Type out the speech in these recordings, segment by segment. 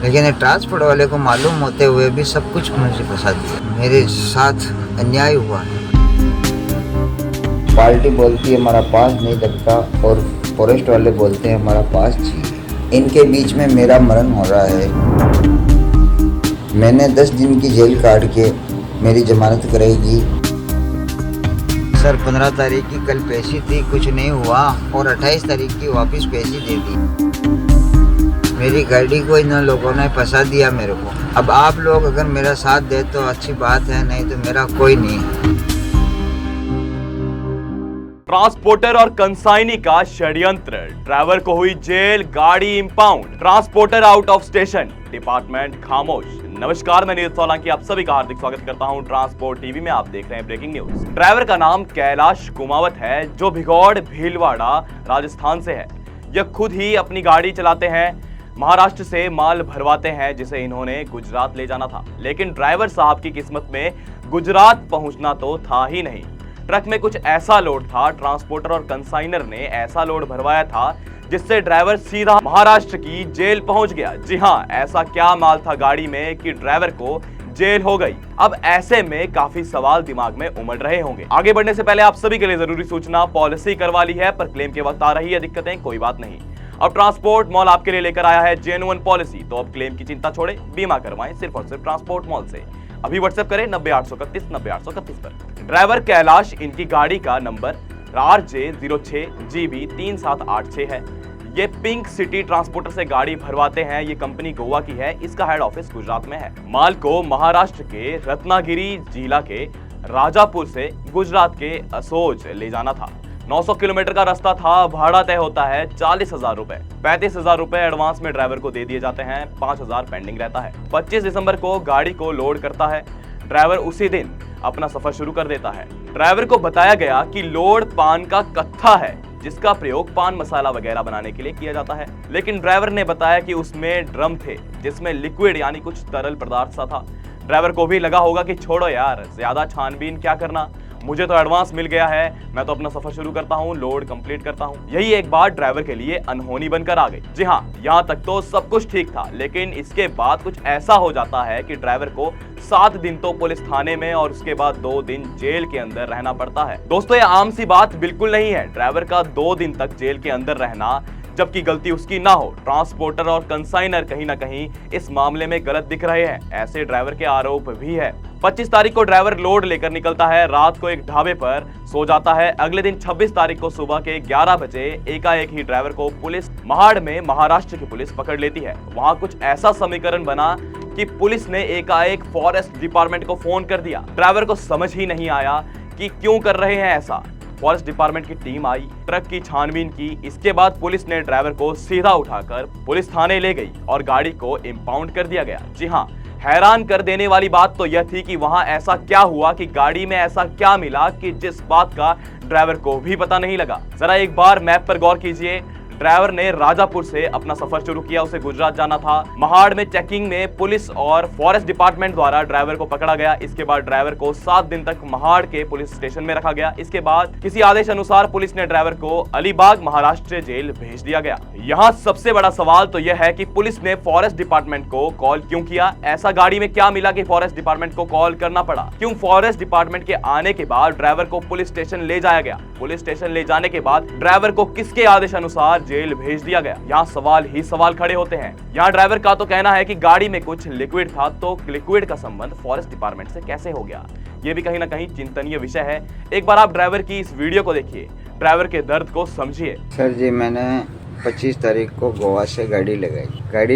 लेकिन ट्रांसपोर्ट वाले को मालूम होते हुए भी सब कुछ मुझे फंसा दिया। मेरे साथ अन्याय हुआ है। पार्टी बोलती है हमारा पास नहीं लगता और फॉरेस्ट वाले बोलते हैं हमारा पास चाहिए। इनके बीच में मेरा मरण हो रहा है। मैंने 10 दिन की जेल काट के मेरी जमानत करेगी। सर 15 तारीख की कल पैसी थी, कुछ नहीं हुआ और 28 तारीख की वापस पैसी दे दी। मेरी गाड़ी को इन लोगों ने फंसा दिया मेरे को। अब आप लोग अगर मेरा साथ दे तो अच्छी बात है, नहीं तो मेरा कोई नहीं। ट्रांसपोर्टर और कंसाइनी का षड्यंत्र, ड्राइवर को हुई जेल, गाड़ी impound, transporter out of station, department खामोश। नमस्कार, मैं नीरज सोलंकी आप सभी का हार्दिक स्वागत करता हूं ट्रांसपोर्ट टीवी में। आप देख रहे हैं ब्रेकिंग न्यूज। ड्राइवर का नाम कैलाश कुमावत है, जो भिगौड़ भीलवाड़ा राजस्थान से है। यह खुद ही अपनी गाड़ी चलाते हैं, महाराष्ट्र से माल भरवाते हैं जिसे इन्होंने गुजरात ले जाना था। लेकिन ड्राइवर साहब की किस्मत में गुजरात पहुंचना तो था ही नहीं। ट्रक में कुछ ऐसा लोड था, ट्रांसपोर्टर और कंसाइनर ने ऐसा लोड भरवाया था जिससे ड्राइवर सीधा महाराष्ट्र की जेल पहुंच गया। जी हां, ऐसा क्या माल था गाड़ी में कि ड्राइवर को जेल हो गई। अब ऐसे में काफी सवाल दिमाग में उमड़ रहे होंगे। आगे बढ़ने से पहले आप सभी के लिए जरूरी सूचना, पॉलिसी करवा ली है पर क्लेम के वक्त आ रही है दिक्कतें, कोई बात नहीं। अब ट्रांसपोर्ट मॉल आपके लिए लेकर आया है जेन्युइन पॉलिसी, तो अब क्लेम की चिंता छोड़े, बीमा करवाएं सिर्फ और सिर्फ ट्रांसपोर्ट मॉल से। अभी व्हाट्सएप करें 90 831 90 831 पर। ड्राइवर कैलाश, इनकी गाड़ी का नंबर RJ06GB 3786 है। ये पिंक सिटी ट्रांसपोर्टर से गाड़ी भरवाते हैं। ये कंपनी गोवा की है, इसका हेड ऑफिस गुजरात में है। माल को महाराष्ट्र के रत्नागिरी जिला के राजापुर से गुजरात के असोज ले जाना था। 900 किलोमीटर का रास्ता था। भाड़ा तय होता है 40,000 रुपए। 35,000 रुपए एडवांस में ड्राइवर को दे दिए जाते हैं, 5,000 पेंडिंग रहता है। 25 दिसंबर को गाड़ी को लोड करता है। ड्राइवर उसी दिन अपना सफर शुरू कर देता है। ड्राइवर को बताया गया कि लोड पान का कत्था है, जिसका प्रयोग पान मसाला वगैरह बनाने के लिए किया जाता है। लेकिन ड्राइवर ने बताया कि उसमें ड्रम थे जिसमें लिक्विड यानी कुछ तरल पदार्थ सा था। ड्राइवर को भी लगा होगा कि छोड़ो यार, ज्यादा छानबीन क्या करना, मुझे तो एडवांस मिल गया है, मैं तो अपना सफर शुरू करता हूँ, लोड कंप्लीट करता हूँ। यही एक बात ड्राइवर के लिए अनहोनी बनकर आ गई। जी हाँ, यहाँ तक तो सब कुछ ठीक था, लेकिन इसके बाद कुछ ऐसा हो जाता है कि ड्राइवर को 7 दिन तो पुलिस थाने में और उसके बाद 2 दिन जेल के अंदर रहना पड़ता है। दोस्तों, ये आम सी बात बिल्कुल नहीं है ड्राइवर का 2 दिन तक जेल के अंदर रहना, जबकि गलती उसकी ना हो। ट्रांसपोर्टर और कंसाइनर कहीं ना कहीं इस मामले में गलत दिख रहे हैं, ऐसे ड्राइवर के आरोप भी है। 25 तारीख को ड्राइवर लोड लेकर निकलता है, रात को एक ढाबे पर सो जाता है। अगले दिन 26 तारीख को सुबह के 11 बजे एकाएक ही ड्राइवर को पुलिस महाड़ में महाराष्ट्र की पुलिस पकड़ लेती है। वहां कुछ ऐसा समीकरण बना कि पुलिस ने एकाएक फॉरेस्ट डिपार्टमेंट को फोन कर दिया। ड्राइवर को समझ ही नहीं आया कि क्यों कर रहे हैं ऐसा। फॉरेस्ट डिपार्टमेंट की टीम आई, ट्रक की छानबीन की। इसके बाद पुलिस ने ड्राइवर को सीधा उठाकर पुलिस थाने ले गई और गाड़ी को इंपाउंड कर दिया गया। जी हाँ, हैरान कर देने वाली बात तो यह थी कि वहां ऐसा क्या हुआ कि गाड़ी में ऐसा क्या मिला कि जिस बात का ड्राइवर को भी पता नहीं लगा। जरा एक बार मैप पर गौर कीजिए। ड्राइवर ने राजापुर से अपना सफर शुरू किया, उसे गुजरात जाना था। महाड़ में चेकिंग में पुलिस और फॉरेस्ट डिपार्टमेंट द्वारा ड्राइवर को पकड़ा गया। इसके बाद ड्राइवर को 7 दिन तक महाड़ के पुलिस स्टेशन में रखा गया। इसके बाद किसी आदेश अनुसार पुलिस ने ड्राइवर को अलीबाग महाराष्ट्र जेल भेज दिया गया। यहाँ सबसे बड़ा सवाल तो यह है कि पुलिस ने फॉरेस्ट डिपार्टमेंट को कॉल क्यों किया? ऐसा गाड़ी में क्या मिला कि फॉरेस्ट डिपार्टमेंट को कॉल करना पड़ा? क्यों फॉरेस्ट डिपार्टमेंट के आने के बाद ड्राइवर को पुलिस स्टेशन ले जाया गया? पुलिस स्टेशन ले जाने के बाद ड्राइवर को किसके आदेश अनुसार जेल भेज दिया गया? यहाँ सवाल ही सवाल खड़े होते हैं। यहाँ ड्राइवर का तो कहना है कि गाड़ी में कुछ लिक्विड था, तो लिक्विड का संबंध फॉरेस्ट डिपार्टमेंट से कैसे हो गया? ये भी कहीं ना कहीं चिंतनीय विषय है। एक बार आप ड्राइवर की इस वीडियो को देखिए, ड्राइवर के दर्द को समझिए। सर जी, मैंने 25 तारीख को गोवा से गाड़ी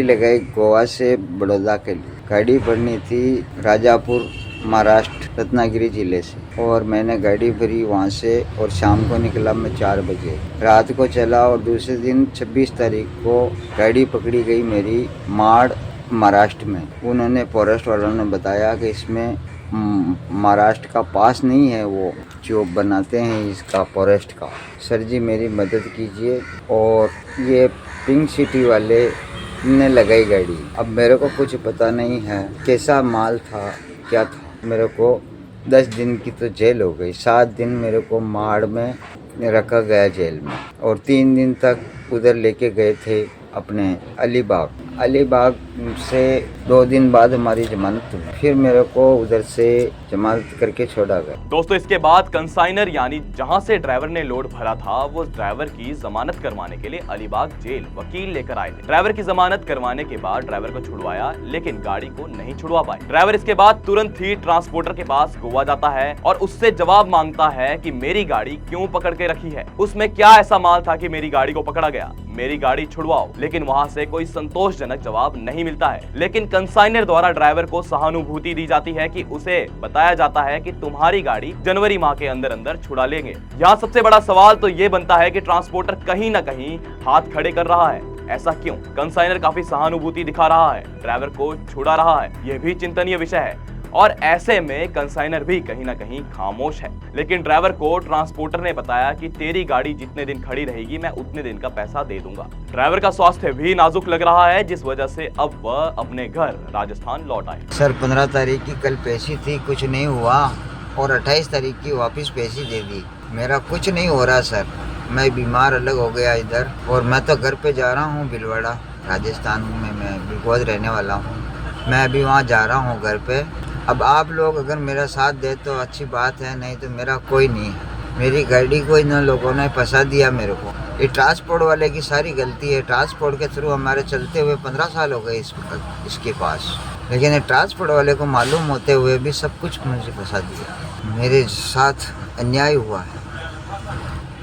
लगाई गोवा से बड़ौदा के लिए। गाड़ी भरनी थी राजापुर महाराष्ट्र रत्नागिरी जिले से, और मैंने गाड़ी भरी वहाँ से और शाम को निकला मैं 4 बजे। रात को चला और दूसरे दिन 26 तारीख को गाड़ी पकड़ी गई मेरी माड़ महाराष्ट्र में। उन्होंने फॉरेस्ट वालों ने बताया कि इसमें महाराष्ट्र का पास नहीं है, वो जो बनाते हैं इसका फॉरेस्ट का। सर जी, मेरी मदद कीजिए। और ये पिंक सिटी वाले ने लगाई गाड़ी। अब मेरे को कुछ पता नहीं है कैसा माल था, क्या था। मेरे को 10 दिन की तो जेल हो गई। 7 दिन मेरे को माड़ में रखा गया जेल में, और 3 दिन तक उधर लेके गए थे अपने अलीबाग से 2 दिन बाद हमारी जमानत हुई, फिर मेरे को उधर से जमानत करके छोड़ा गया। दोस्तों इसके बाद कंसाइनर यानी जहां से ड्राइवर ने लोड भरा था वो ड्राइवर की जमानत करवाने के लिए अलीबाग जेल वकील लेकर आए थे। ड्राइवर की जमानत करवाने के बाद ड्राइवर को छुड़वाया, लेकिन गाड़ी को नहीं छुड़वा पाए। ड्राइवर इसके बाद तुरंत ही ट्रांसपोर्टर के पास गोवा जाता है और उससे जवाब मांगता है कि मेरी गाड़ी क्यों पकड़ के रखी है, उसमें क्या ऐसा माल था कि मेरी गाड़ी को पकड़ा गया, मेरी गाड़ी छुड़वाओ। लेकिन वहां से कोई संतोषजनक जवाब नहीं मिलता है। लेकिन कंसाइनर द्वारा ड्राइवर को सहानुभूति दी जाती है कि उसे बताया जाता है कि तुम्हारी गाड़ी जनवरी माह के अंदर अंदर छुड़ा लेंगे। यहाँ सबसे बड़ा सवाल तो ये बनता है कि ट्रांसपोर्टर कहीं ना कहीं हाथ खड़े कर रहा है। ऐसा क्यों? कंसाइनर काफी सहानुभूति दिखा रहा है, ड्राइवर को छुड़ा रहा है, यह भी चिंतनीय विषय है। और ऐसे में कंसाइनर भी कहीं ना कहीं खामोश है। लेकिन ड्राइवर को ट्रांसपोर्टर ने बताया कि तेरी गाड़ी जितने दिन खड़ी रहेगी मैं उतने दिन का पैसा दे दूंगा। ड्राइवर का स्वास्थ्य भी नाजुक लग रहा है, जिस वजह से अब वह अपने घर राजस्थान लौट आए। सर 15 तारीख की कल पेशी थी, कुछ नहीं हुआ, और 28 तारीख की वापस पेशी दे दी। मेरा कुछ नहीं हो रहा सर, मैं बीमार अलग हो गया इधर, और मैं तो घर पे जा रहा हूँ भिलवाड़ा राजस्थान में, मैं बिल्कुल रहने वाला हूँ। मैं अभी वहाँ जा रहा हूँ घर पे। अब आप लोग अगर मेरा साथ दे तो अच्छी बात है, नहीं तो मेरा कोई नहीं है। मेरी गाड़ी को इन लोगों ने फंसा दिया मेरे को। ये ट्रांसपोर्ट वाले की सारी गलती है। ट्रांसपोर्ट के थ्रू हमारे चलते हुए 15 साल हो गए इसके पास, लेकिन ये ट्रांसपोर्ट वाले को मालूम होते हुए भी सब कुछ मुझे फंसा दिया। मेरे साथ अन्याय हुआ है,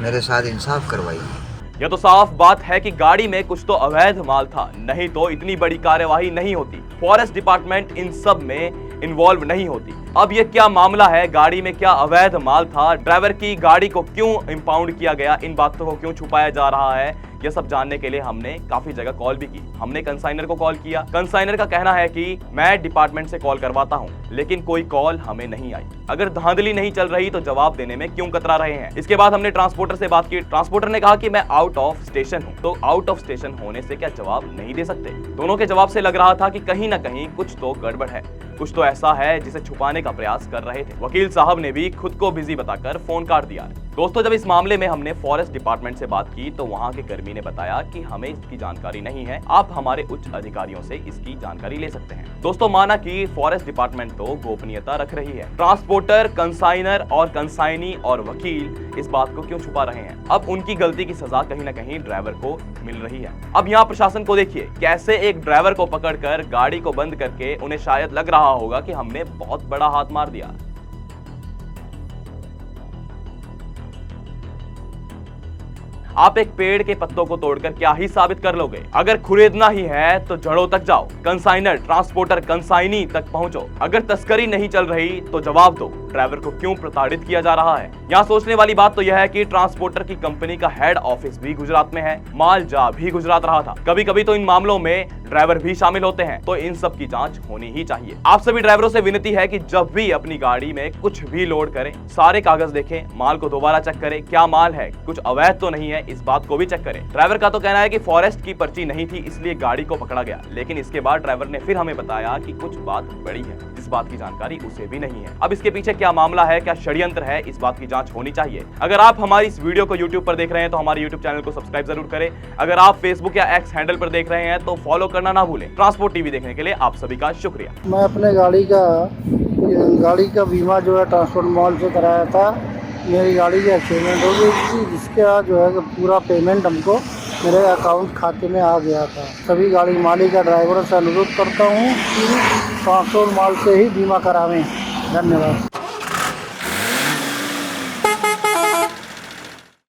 मेरे साथ इंसाफ करवाइए। यह तो साफ बात है कि गाड़ी में कुछ तो अवैध माल था, नहीं तो इतनी बड़ी कार्यवाही नहीं होती। फॉरेस्ट डिपार्टमेंट इन सब में इन्वॉल्व नहीं होती। अब ये क्या मामला है, गाड़ी में क्या अवैध माल था, ड्राइवर की गाड़ी को क्यों इंपाउंड किया गया, इन बातों को क्यों छुपाया जा रहा है, यह सब जानने के लिए हमने काफी जगह कॉल भी की। हमने कंसाइनर को कॉल किया। कंसाइनर का कहना है कि मैं डिपार्टमेंट से कॉल करवाता हूं, लेकिन कोई कॉल हमें नहीं आई। अगर धांधली नहीं चल रही तो जवाब देने में क्यों कतरा रहे हैं। इसके बाद हमने ट्रांसपोर्टर से बात की। ट्रांसपोर्टर ने कहा कि मैं आउट ऑफ स्टेशन हूं। तो आउट ऑफ स्टेशन होने से क्या जवाब नहीं दे सकते? दोनों के जवाब से लग रहा था कि कहीं ना कहीं कुछ तो गड़बड़ है, कुछ तो ऐसा है जिसे छुपाने का प्रयास कर रहे थे। वकील साहब ने भी खुद को बिजी बताकर फोन काट दिया। दोस्तों जब इस मामले में हमने फॉरेस्ट डिपार्टमेंट से बात की तो वहां के कर्मी ने बताया कि हमें इसकी जानकारी नहीं है, आप हमारे उच्च अधिकारियों से इसकी जानकारी ले सकते हैं। दोस्तों माना कि फॉरेस्ट डिपार्टमेंट तो गोपनीयता रख रही है, ट्रांसपोर्टर, कंसाइनर और कंसाइनी और वकील इस बात को क्यों छुपा रहे हैं? अब उनकी गलती की सजा कहीं ना कहीं ड्राइवर को मिल रही है। अब यहाँ प्रशासन को देखिए, कैसे एक ड्राइवर को पकड़कर गाड़ी को बंद करके उन्हें शायद लग रहा होगा कि हमने बहुत बड़ा हाथ मार दिया। आप एक पेड़ के पत्तों को तोड़कर क्या ही साबित कर लोगे? अगर खुरेदना ही है तो जड़ों तक जाओ, कंसाइनर, ट्रांसपोर्टर, कंसाइनी तक पहुंचो। अगर तस्करी नहीं चल रही तो जवाब दो, ड्राइवर को क्यों प्रताड़ित किया जा रहा है? यहाँ सोचने वाली बात तो यह है कि ट्रांसपोर्टर की कंपनी का हेड ऑफिस भी गुजरात में है, माल जा भी गुजरात रहा था। कभी कभी तो इन मामलों में ड्राइवर भी शामिल होते हैं, तो इन सब की जांच होनी ही चाहिए। आप सभी ड्राइवरों से विनती है कि जब भी अपनी गाड़ी में कुछ भी लोड करें, सारे कागज देखें, माल को दोबारा चेक करें, क्या माल है, कुछ अवैध तो नहीं है, इस बात को भी चेक करें। ड्राइवर का तो कहना है कि फॉरेस्ट की पर्ची नहीं थी इसलिए गाड़ी को पकड़ा गया, लेकिन इसके बाद ड्राइवर ने फिर हमें बताया कि कुछ बात बड़ी है, इस बात की जानकारी उसे भी नहीं है। अब इसके पीछे क्या मामला है, क्या षड्यंत्र है, इस बात की जांच होनी चाहिए। अगर आप हमारी इस वीडियो को YouTube पर देख रहे हैं तो हमारे YouTube चैनल को सब्सक्राइब जरूर करें। अगर आप Facebook या X हैंडल पर देख रहे हैं तो फॉलो करना ना भूलें। ट्रांसपोर्ट टीवी देखने के लिए आप सभी का शुक्रिया। मैं अपने गाड़ी का बीमा जो है ट्रांसपोर्ट मॉल से कराया था। मेरी गाड़ी की एक्सीडेंट हो गई थी, जिसके बाद जो है पूरा पेमेंट हमको मेरे अकाउंट खाते में आ गया था। सभी गाड़ी मालिक का ड्राइवरों से अनुरोध करता हूँ कि ट्रांसपोर्ट मॉल से ही बीमा करावें। धन्यवाद।